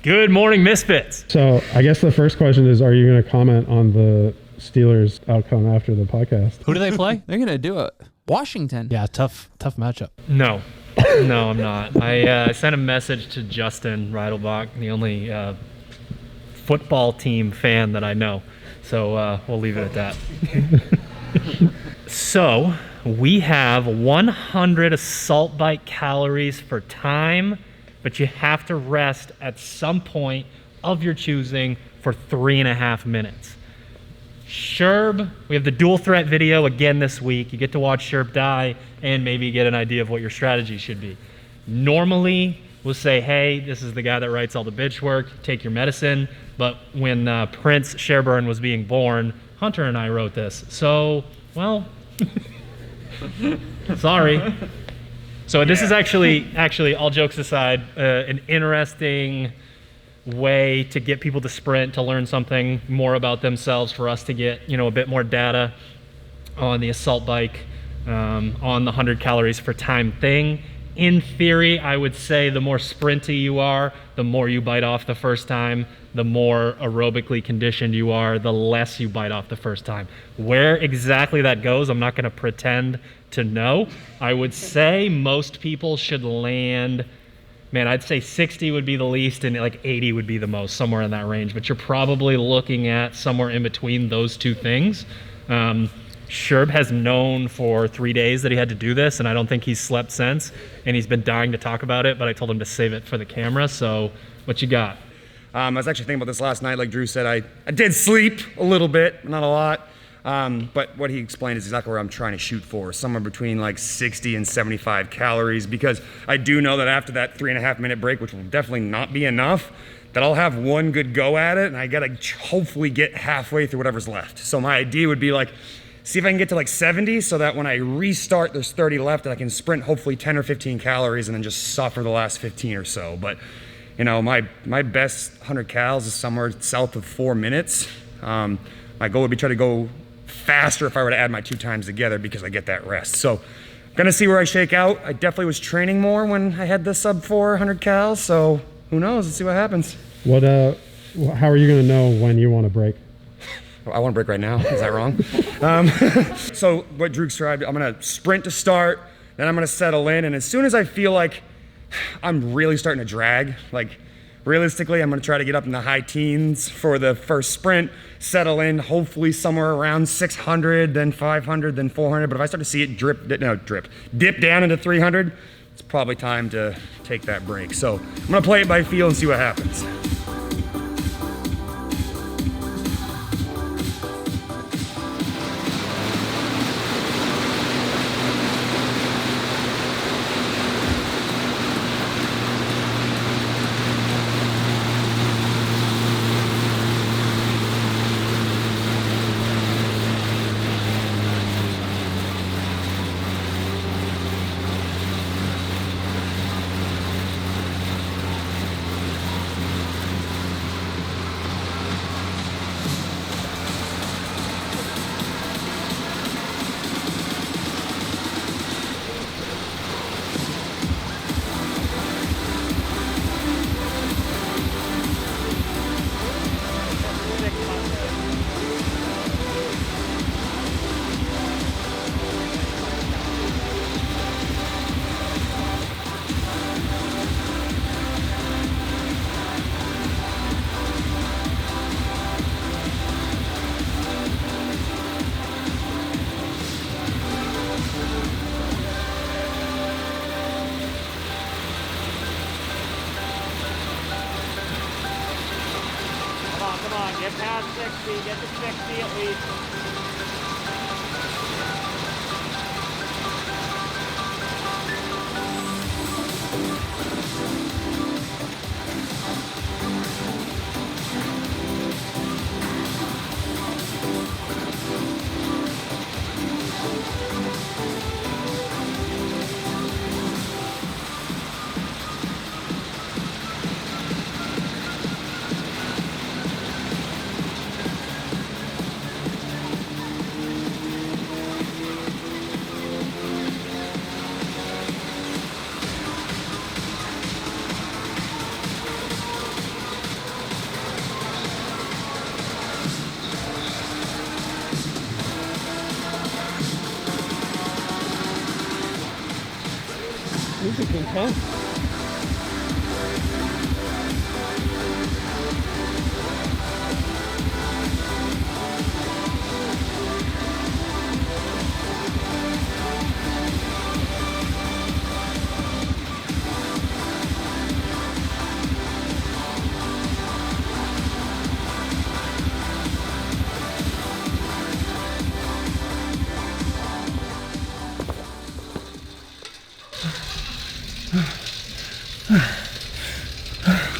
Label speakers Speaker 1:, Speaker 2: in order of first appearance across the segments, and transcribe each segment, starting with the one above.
Speaker 1: Good morning, Misfits.
Speaker 2: So I guess the first question is, are you going to comment on the Steelers outcome after the podcast?
Speaker 3: Who do they play?
Speaker 4: They're going to do it. Washington.
Speaker 3: Yeah, tough matchup.
Speaker 1: No, I'm not. I sent a message to Justin Reidelbach, the only football team fan that I know. So we'll leave it at that. So we have 100 assault bike calories for time, but you have to rest at some point of your choosing for 3.5 minutes. Sherb, we have the dual threat video again this week. You get to watch Sherb die and maybe get an idea of what your strategy should be. Normally, we'll say, hey, this is the guy that writes all the bitch work, take your medicine. But when Prince Sherburne was being born, Hunter and I wrote this. So, well, sorry. So this is actually, all jokes aside, an interesting way to get people to sprint, to learn something more about themselves, for us to get, a bit more data on the assault bike, on the 100 calories for time thing. In theory, I would say the more sprinty you are, the more you bite off the first time, the more aerobically conditioned you are, the less you bite off the first time. Where exactly that goes, I'm not going to pretend to know. I would say most people should land, I'd say 60 would be the least and like 80 would be the most, somewhere in that range. But you're probably looking at somewhere in between those two things. Sherb has known for 3 days that he had to do this, and I don't think he's slept since, and he's been dying to talk about it, but I told him to save it for the camera. So what you got?
Speaker 5: I was actually thinking about this last night. Like Drew said, I did sleep a little bit, not a lot. But what he explained is exactly where I'm trying to shoot for, somewhere between like 60 and 75 calories, because I do know that after that 3.5 minute break, which will definitely not be enough, that I'll have one good go at it, and I gotta hopefully get halfway through whatever's left. So my idea would be like, see if I can get to like 70, so that when I restart, there's 30 left, and I can sprint hopefully 10 or 15 calories and then just suffer the last 15 or so. But my best 100 cals is somewhere south of 4 minutes. My goal would be try to go faster if I were to add my 2 times together, because I get that rest. So gonna see where I shake out. I definitely was training more when I had the sub 400 cals, so who knows? Let's see what happens.
Speaker 2: How are you gonna know when you want to break?
Speaker 5: I want to break right now. Is that wrong? So what Drew described, I'm gonna sprint to start, then I'm gonna settle in, and as soon as I feel like I'm really starting to drag, like realistically, I'm gonna try to get up in the high teens for the first sprint, settle in, hopefully somewhere around 600, then 500, then 400. But if I start to see it dip down into 300, it's probably time to take that break. So I'm gonna play it by feel and see what happens.
Speaker 6: Come on, get past 60, get to 60 at least.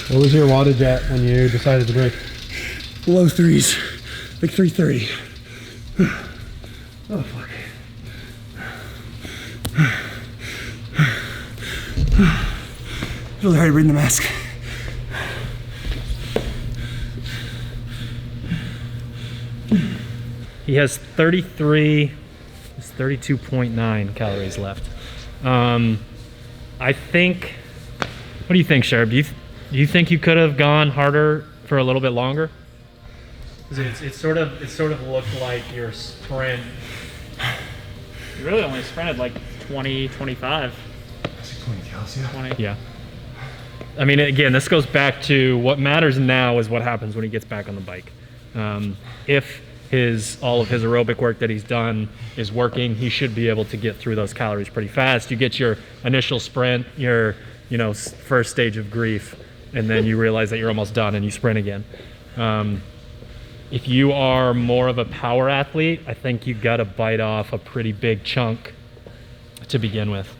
Speaker 2: What was your wattage at when you decided to break?
Speaker 5: Low threes, like 330. Oh, fuck. It's really hard reading the mask.
Speaker 1: He has 32.9 calories left. I think, what do you think, Sherb? Do you think you could have gone harder for a little bit longer? It sort of looked like your sprint.
Speaker 6: You really only sprinted like 20, 25.
Speaker 5: 20 cals, yeah.
Speaker 6: 20.
Speaker 1: Yeah. I mean, again, this goes back to what matters now is what happens when he gets back on the bike. If all of his aerobic work that he's done is working, he should be able to get through those calories pretty fast. You get your initial sprint, your first stage of grief, and then you realize that you're almost done and you sprint again. If you are more of a power athlete, I think you got to bite off a pretty big chunk to begin with.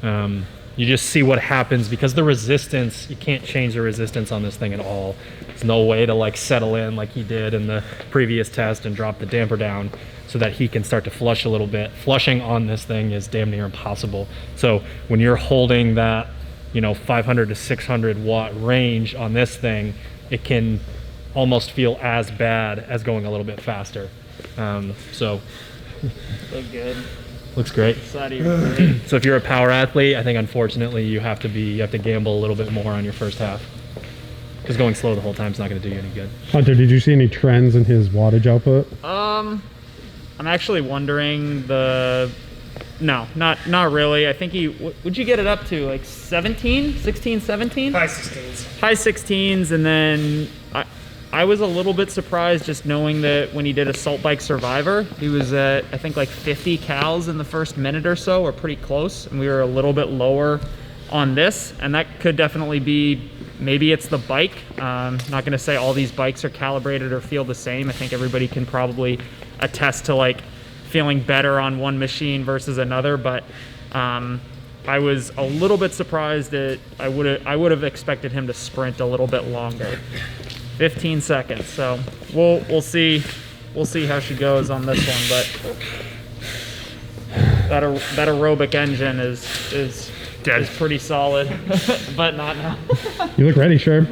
Speaker 1: You just see what happens because the resistance, you can't change the resistance on this thing at all. There's no way to like settle in like he did in the previous test and drop the damper down so that he can start to flush a little bit. Flushing on this thing is damn near impossible. So when you're holding that, 500 to 600 watt range on this thing, it can almost feel as bad as going a little bit faster. So
Speaker 6: Look good.
Speaker 1: looks great.
Speaker 6: Side of your brain.
Speaker 1: So if you're a power athlete, I think unfortunately you have to gamble a little bit more on your first half. Because going slow the whole time is not going to do you any good.
Speaker 2: Hunter, did you see any trends in his wattage output?
Speaker 6: I'm actually wondering no, not really. I think would you get it up to like 17, 16, 17?
Speaker 5: High 16s.
Speaker 6: High 16s, and then I was a little bit surprised just knowing that when he did Assault Bike Survivor, he was at, I think, like 50 cals in the first minute or so, or pretty close, and we were a little bit lower on this, and that could definitely be, maybe it's the bike. Not gonna say all these bikes are calibrated or feel the same. I think everybody can probably attest to like feeling better on one machine versus another, but I was a little bit surprised that I would have expected him to sprint a little bit longer. 15 seconds. So we'll see how she goes on this one, but that aerobic engine is pretty solid, but not now.
Speaker 2: You look ready, Sherb.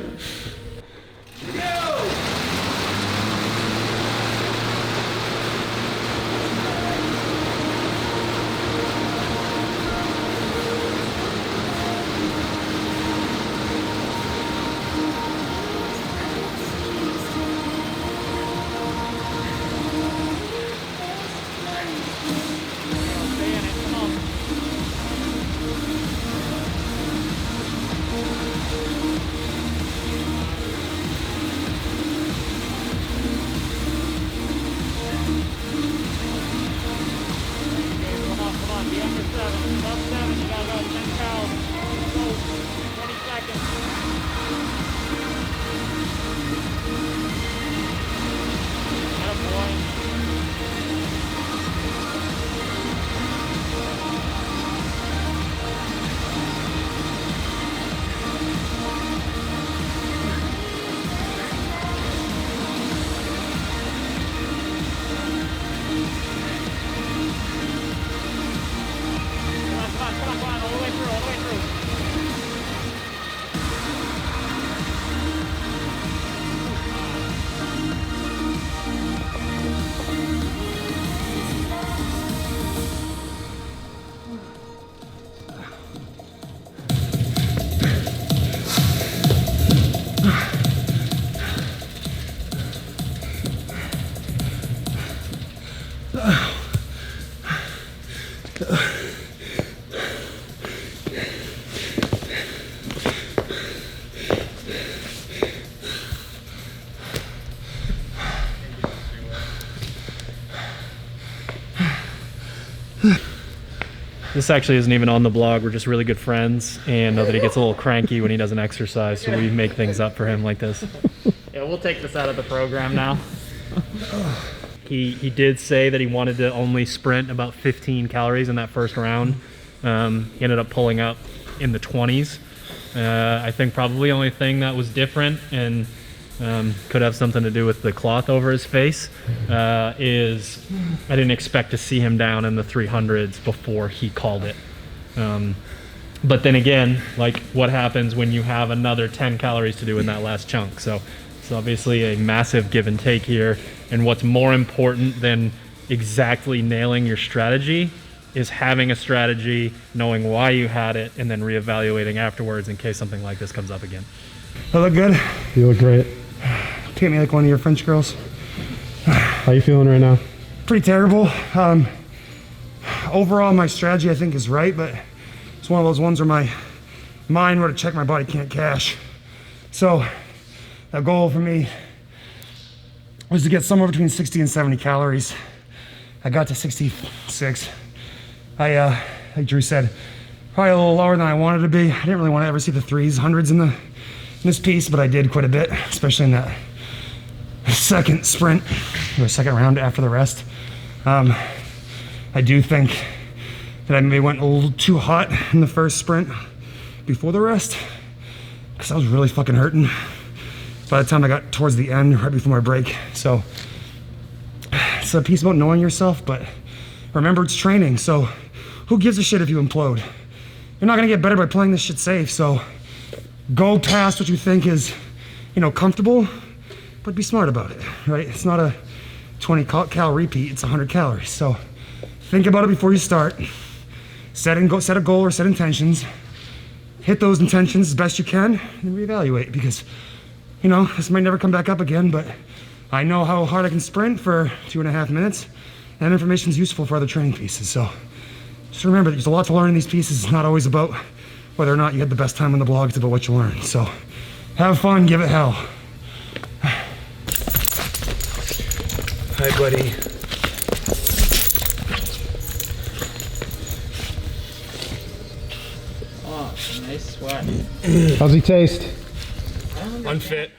Speaker 1: This actually isn't even on the blog. We're just really good friends, and know that he gets a little cranky when he doesn't exercise, so we make things up for him like this.
Speaker 6: Yeah, we'll take this out of the program now.
Speaker 1: He did say that he wanted to only sprint about 15 calories in that first round. He ended up pulling up in the 20s. I think probably the only thing that was different, and could have something to do with the cloth over his face, is I didn't expect to see him down in the 300s before he called it. But then again, like, what happens when you have another 10 calories to do in that last chunk? So it's obviously a massive give and take here. And what's more important than exactly nailing your strategy is having a strategy, knowing why you had it, and then reevaluating afterwards in case something like this comes up again.
Speaker 5: I look good.
Speaker 2: You look great.
Speaker 5: Treat me like one of your French girls.
Speaker 2: How you feeling right now?
Speaker 5: Pretty terrible. Overall, my strategy I think is right, but it's one of those ones where my mind, where to check, my body can't cache. So the goal for me was to get somewhere between 60 and 70 calories. I got to 66. Like Drew said, probably a little lower than I wanted to be. I didn't really want to ever see the threes, hundreds in this piece, but I did quite a bit, especially in that second sprint or second round after the rest. I do think that I maybe went a little too hot in the first sprint before the rest, because I was really fucking hurting by the time I got towards the end, right before my break. So it's a piece about knowing yourself, but remember, it's training. So who gives a shit if you implode? You're not gonna get better by playing this shit safe. So go past what you think is, comfortable, but be smart about it, right? It's not a 20 cal repeat, it's 100 calories. So think about it before you start. Set a goal or set intentions. Hit those intentions as best you can and reevaluate, because this might never come back up again, but I know how hard I can sprint for 2.5 minutes, and that information is useful for other training pieces. So just remember that there's a lot to learn in these pieces. It's not always about whether or not you had the best time on the blog, it's about what you learned. So have fun, give it hell. Hi, buddy.
Speaker 6: Oh, nice sweat.
Speaker 2: How's he taste?
Speaker 1: Unfit.